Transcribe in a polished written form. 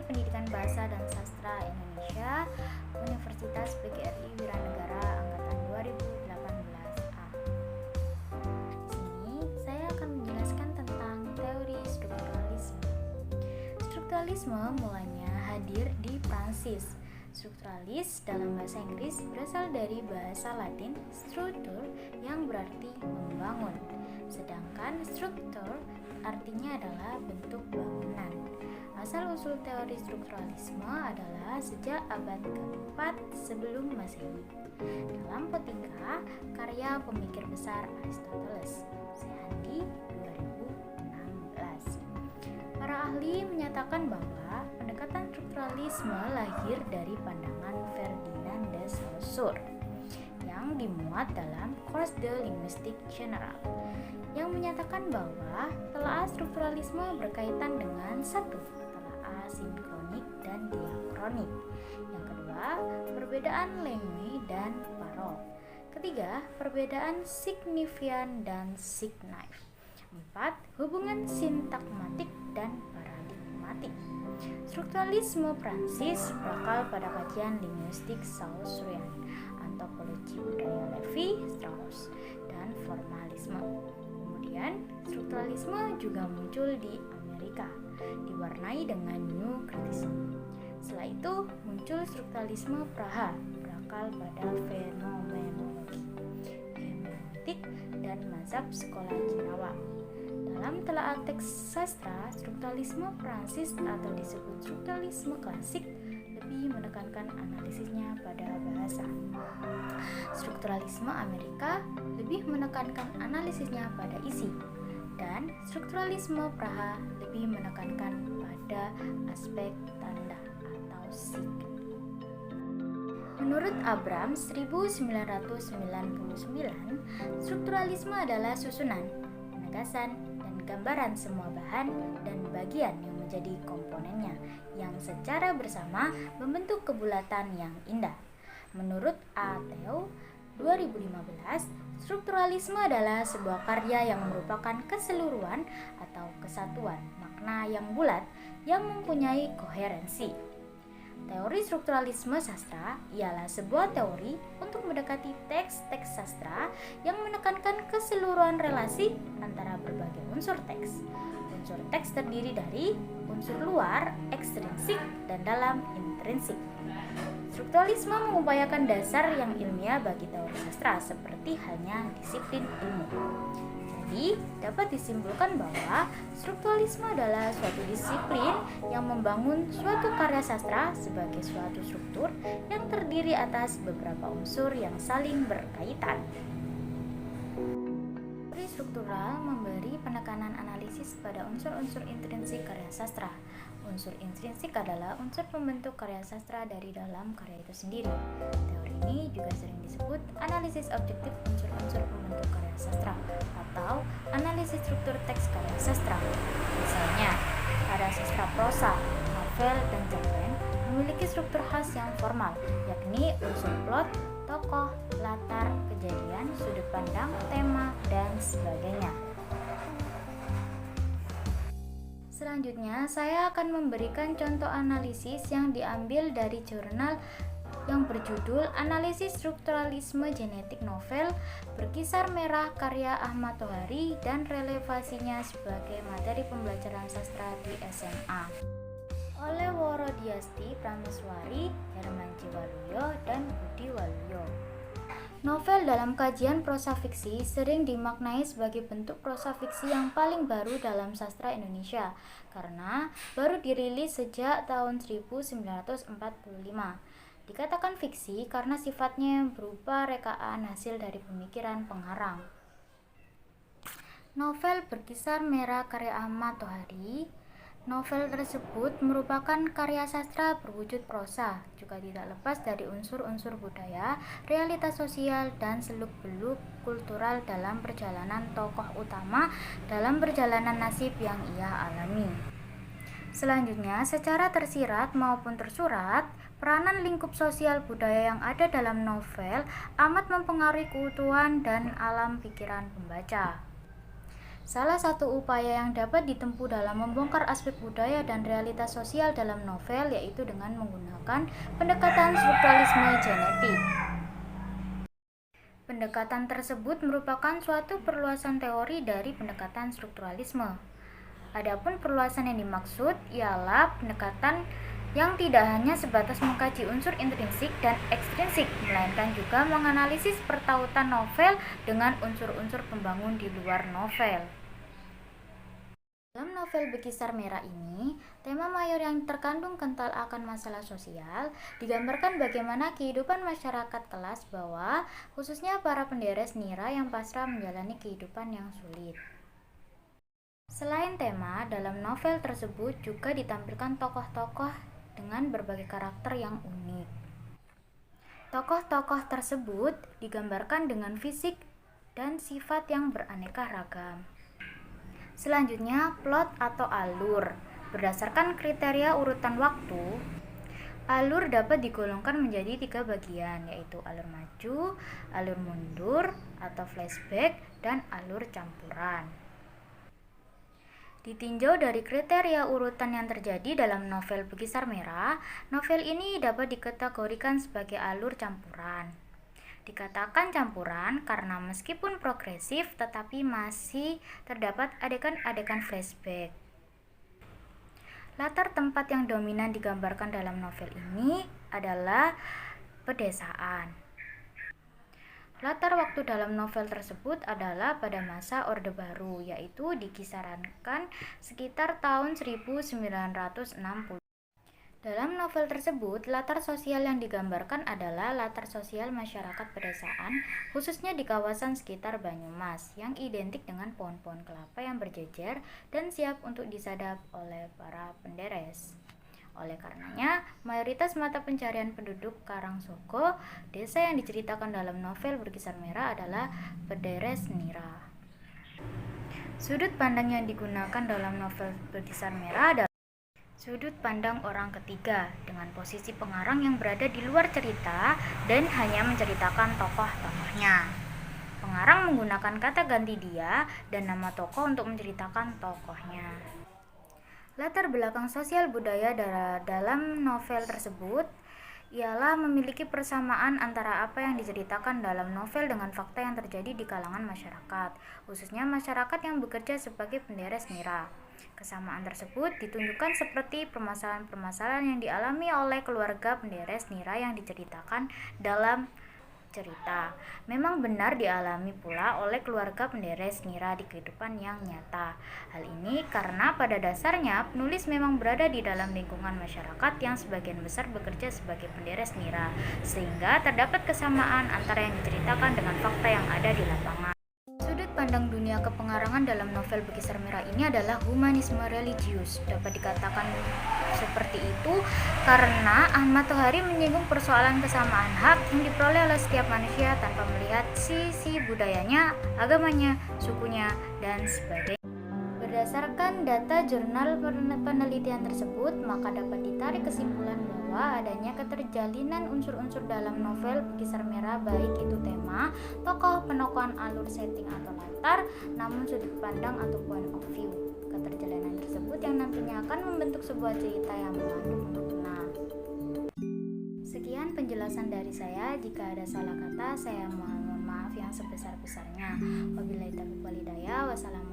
Prodi Pendidikan Bahasa dan Sastra Indonesia, Universitas PGRI Wiranegara Angkatan 2018A. Di sini saya akan menjelaskan tentang teori strukturalisme. Strukturalisme mulanya hadir di Prancis. Strukturalis dalam bahasa Inggris berasal dari bahasa Latin struktur yang berarti membangun, sedangkan struktur artinya adalah bentuk bangunan. Asal-usul teori strukturalisme adalah sejak abad ke-4 sebelum Masehi. Dalam Potika, karya pemikir besar Aristoteles, Seandi 2016. Para ahli menyatakan bahwa pendekatan strukturalisme lahir dari pandangan Ferdinand de Saussure yang dimuat dalam Cours de Linguistique Générale, yang menyatakan bahwa telaah strukturalisme berkaitan dengan satu, telaah sinkronik dan diakronik. Yang kedua, perbedaan lengui dan parol. Ketiga, perbedaan signifian dan signif. 4. Hubungan sintakmatik dan paradigmatik. Strukturalisme Prancis berakar pada kajian linguistik Saussurean, antropologi budaya Levi-Strauss, dan formalisme. Kemudian, strukturalisme juga muncul di Amerika, diwarnai dengan New Criticism. Setelah itu, muncul strukturalisme Praha, berakar pada fenomenologi, hermeneutik, dan mazhab sekolah Jenawa. Dalam telaah teks sastra, strukturalisme Prancis atau disebut strukturalisme klasik lebih menekankan analisisnya pada bahasa. Strukturalisme Amerika lebih menekankan analisisnya pada isi, dan strukturalisme Praha lebih menekankan pada aspek tanda atau sign. Menurut Abrams 1999, strukturalisme adalah susunan, penegasan, dan gambaran semua bahan dan bagian yang menjadi komponennya yang secara bersama membentuk kebulatan yang indah. Menurut A. Theo 2015, strukturalisme adalah sebuah karya yang merupakan keseluruhan atau kesatuan makna yang bulat yang mempunyai koherensi. Teori strukturalisme sastra ialah sebuah teori untuk mendekati teks-teks sastra yang menekankan keseluruhan relasi antara berbagai unsur teks. Unsur teks terdiri dari unsur luar, ekstrinsik, dan dalam, intrinsik. Strukturalisme mengupayakan dasar yang ilmiah bagi teori sastra seperti halnya disiplin ilmu. Jadi, dapat disimpulkan bahwa strukturalisme adalah suatu disiplin yang membangun suatu karya sastra sebagai suatu struktur yang terdiri atas beberapa unsur yang saling berkaitan. Teori struktural memberi penekanan analisis pada unsur-unsur intrinsik karya sastra. Unsur intrinsik adalah unsur pembentuk karya sastra dari dalam karya itu sendiri. Teori ini juga sering disebut analisis objektif unsur-unsur pembentuk karya sastra atau analisis struktur teks karya sastra. Misalnya, karya sastra prosa, novel, dan cerpen memiliki struktur khas yang formal, yakni unsur plot, tokoh, latar, kejadian, sudut pandang, tema, dan sebagainya. Selanjutnya, saya akan memberikan contoh analisis yang diambil dari jurnal yang berjudul Analisis Strukturalisme Genetik Novel Berkisar Merah karya Ahmad Tohari dan relevasinya sebagai materi pembelajaran sastra di SMA oleh Woro Diasti Prameswari, Hermanji Waluyo, dan Budi Waluyo. Novel dalam kajian prosa fiksi sering dimaknai sebagai bentuk prosa fiksi yang paling baru dalam sastra Indonesia karena baru dirilis sejak tahun 1945. Dikatakan fiksi karena sifatnya berupa rekaan hasil dari pemikiran pengarang. Novel Berkisar Merah karya Ahmad Tohari. Novel tersebut merupakan karya sastra berwujud prosa, juga tidak lepas dari unsur-unsur budaya, realitas sosial, dan seluk-beluk kultural dalam perjalanan tokoh utama dalam perjalanan nasib yang ia alami. Selanjutnya, secara tersirat maupun tersurat, peranan lingkup sosial budaya yang ada dalam novel amat mempengaruhi keutuhan dan alam pikiran pembaca. Salah satu upaya yang dapat ditempuh dalam membongkar aspek budaya dan realitas sosial dalam novel yaitu dengan menggunakan pendekatan strukturalisme genetik. Pendekatan tersebut merupakan suatu perluasan teori dari pendekatan strukturalisme. Adapun perluasan yang dimaksud ialah pendekatan yang tidak hanya sebatas mengkaji unsur intrinsik dan ekstrinsik, melainkan juga menganalisis pertautan novel dengan unsur-unsur pembangun di luar novel. Dalam novel Bekisar Merah ini, tema mayor yang terkandung kental akan masalah sosial digambarkan bagaimana kehidupan masyarakat kelas bawah, khususnya para penderes nira yang pasrah menjalani kehidupan yang sulit. Selain tema, dalam novel tersebut juga ditampilkan tokoh-tokoh dengan berbagai karakter yang unik. Tokoh-tokoh tersebut digambarkan dengan fisik dan sifat yang beraneka ragam. Selanjutnya, plot atau alur. Berdasarkan kriteria urutan waktu, alur dapat digolongkan menjadi 3 bagian, yaitu alur maju, alur mundur atau flashback, dan alur campuran. Ditinjau dari kriteria urutan yang terjadi dalam novel Bekisar Merah, novel ini dapat dikategorikan sebagai alur campuran. Dikatakan campuran karena meskipun progresif tetapi masih terdapat adegan-adegan flashback. Latar tempat yang dominan digambarkan dalam novel ini adalah pedesaan. Latar waktu dalam novel tersebut adalah pada masa Orde Baru, yaitu dikisarankan sekitar tahun 1960. Dalam novel tersebut, latar sosial yang digambarkan adalah latar sosial masyarakat pedesaan, khususnya di kawasan sekitar Banyumas, yang identik dengan pohon-pohon kelapa yang berjejer dan siap untuk disadap oleh para penderes. Oleh karenanya, mayoritas mata pencarian penduduk Karangsogo, desa yang diceritakan dalam novel Bekisar Merah adalah penderes nira. Sudut pandang yang digunakan dalam novel Bekisar Merah adalah sudut pandang orang ketiga, dengan posisi pengarang yang berada di luar cerita dan hanya menceritakan tokoh-tokohnya. Pengarang menggunakan kata ganti dia dan nama tokoh untuk menceritakan tokohnya. Latar belakang sosial budaya dalam novel tersebut ialah memiliki persamaan antara apa yang diceritakan dalam novel dengan fakta yang terjadi di kalangan masyarakat, khususnya masyarakat yang bekerja sebagai penderes nira. Kesamaan tersebut ditunjukkan seperti permasalahan-permasalahan yang dialami oleh keluarga penderes nira yang diceritakan dalam cerita. Memang benar dialami pula oleh keluarga penderes nira di kehidupan yang nyata. Hal ini karena pada dasarnya penulis memang berada di dalam lingkungan masyarakat yang sebagian besar bekerja sebagai penderes nira, sehingga terdapat kesamaan antara yang diceritakan dengan fakta yang ada di lapangan. Sudut pandang dunia kepengarangan dalam novel Bekisar Merah ini adalah humanisme religius. Dapat dikatakan seperti itu karena Ahmad Tohari menyinggung persoalan kesamaan hak yang diperoleh oleh setiap manusia tanpa melihat sisi budayanya, agamanya, sukunya, dan sebagainya. Berdasarkan data jurnal penelitian tersebut, maka dapat ditarik kesimpulan bahwa adanya keterjalinan unsur-unsur dalam novel Bekisar Merah, baik itu tema, tokoh, penokohan, alur, setting, atau latar, namun sudut pandang atau point of view. Keterjalinan tersebut yang nantinya akan membentuk sebuah cerita yang mengandung makna. Sekian penjelasan dari saya. Jika ada salah kata, saya mohon maaf yang sebesar-besarnya. Wabillahi taufiq wal hidayah. Wassalamualaikum